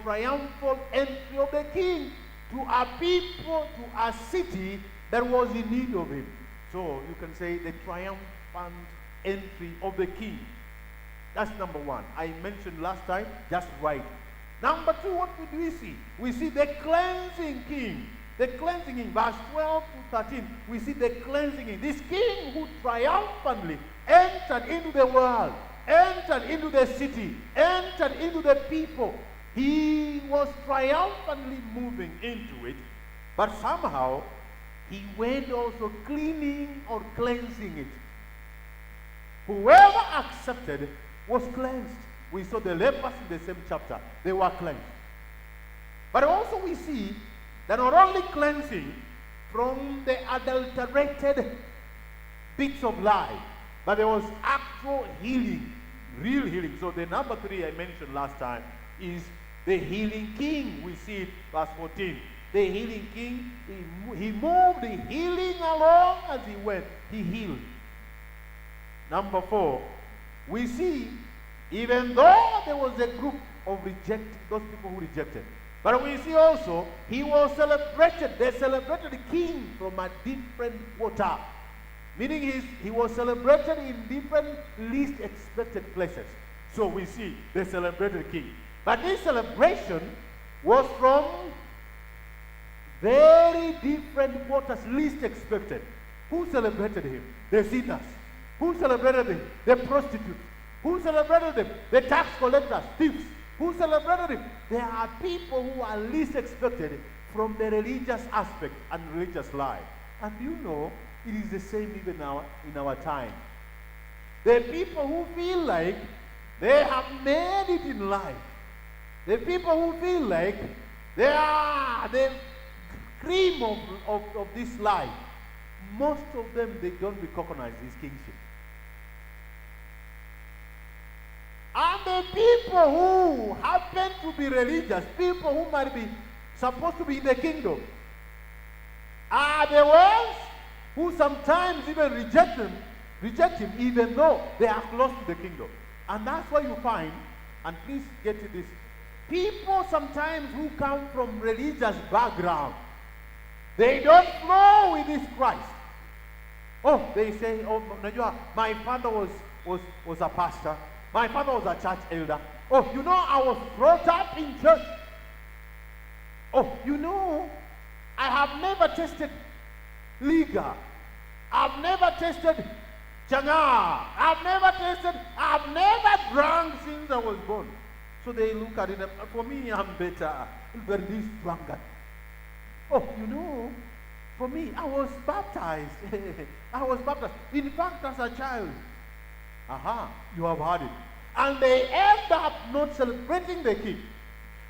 triumphal entry of the king to a people, to a city that was in need of him. So you can say the triumphant entry of the king. That's number one. I mentioned last time, just right. Number two, what do we see? We see the cleansing king. The cleansing king, verse 12 to 13, we see the cleansing king. This king who triumphantly entered into the world, entered into the city, entered into the people. He was triumphantly moving into it, but somehow he went also cleaning or cleansing it. Whoever accepted was cleansed. We saw the lepers in the same chapter. They were cleansed. But also we see that not only cleansing from the adulterated bits of life, but there was actual healing, real healing. So the number three I mentioned last time is the healing king. We see it, verse 14. The healing king, he moved the healing along as he went. He healed. Number four, we see even though there was a group of those people who rejected, but we see also he was celebrated. They celebrated the king from a different quarter. Meaning he was celebrated in different least expected places. So we see they celebrated the king. But this celebration was from very different quarters, least expected. Who celebrated him? The sinners. Who celebrated him? The prostitutes. Who celebrated him? The tax collectors, thieves. Who celebrated him? There are people who are least expected from the religious aspect and religious life. And you know, it is the same even now in our time. The people who feel like they have made it in life. The people who feel like they are the cream of this life. Most of them, they don't recognize his kingship. And the people who happen to be religious, people who might be supposed to be in the kingdom, are the ones who sometimes even reject him even though they are close to the kingdom. And that's why you find, and please get to this, people sometimes who come from religious background, they don't flow with this Christ. Oh, they say, oh, my father was a pastor. My father was a church elder. Oh, you know, I was brought up in church. Oh, you know, I have never tasted liquor. I've never tasted changa. I've never drunk since I was born. So they look at it, for me, I'm better than this drunkard. Oh, you know, for me, I was baptized. I was baptized. In fact, as a child. Aha, you have heard it. And they end up not celebrating the king.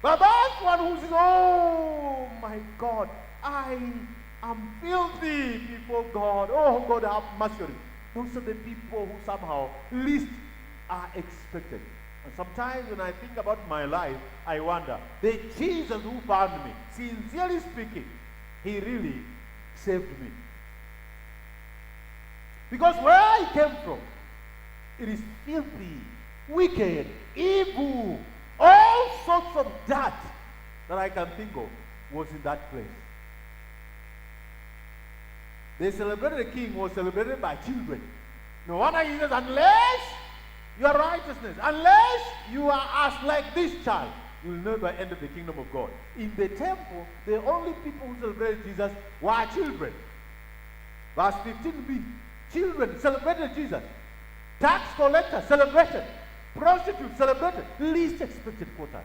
But that one who says, oh my God, I am filthy before God. Oh God, have mercy on me. Those are the people who somehow least are expected. And sometimes when I think about my life, I wonder, the Jesus who found me, sincerely speaking, he really saved me. Because where I came from, it is filthy, wicked, evil, all sorts of dirt that I can think of was in that place. They celebrated the king was celebrated by children. No wonder he says, unless your righteousness, unless you are as like this child, you will never enter the kingdom of God. In the temple, the only people who celebrated Jesus were children. Verse 15b, children celebrated Jesus. Tax collectors celebrated. Prostitutes celebrated. Least expected quarters.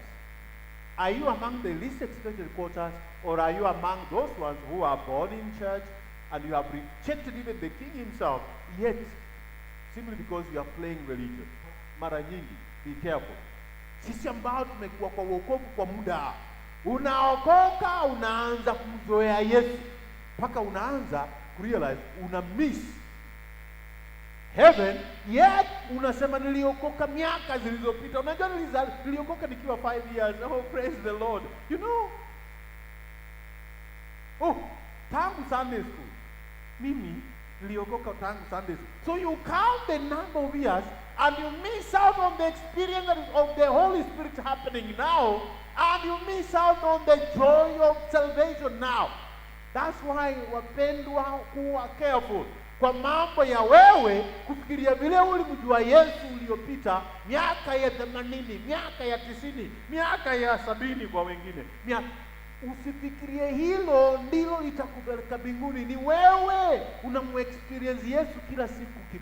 Are you among the least expected quarters, or are you among those ones who are born in church and you have rejected even the king himself, yet simply because you are playing religion? Mara nyingi, be careful. Sisi ambao tumekuwa kwa wokovu kwa muda, unaokoka unaanza kumzoea Yesu mpaka unaanza kurealize una miss heaven, yet unasema niliokoka miaka zilizopita. Unajua niliokoka nikiwa 5 years. Oh, praise the Lord. You know, oh, tangu Sunday school. Mimi niliokoka tangu Sunday school. So you count the number of years and you miss out on the experience of the Holy Spirit happening now and you miss out on the joy of salvation now. That's why, wapendwa, kuwa careful kwa mambo ya wewe kufikiria vile ulimjua Yesu uliopita miaka ya 80, miaka ya 90, miaka ya 70 kwa wengine. Usifikirie hilo ndilo litakupeleka mbinguni. Ni wewe unamu experience Yesu kila siku.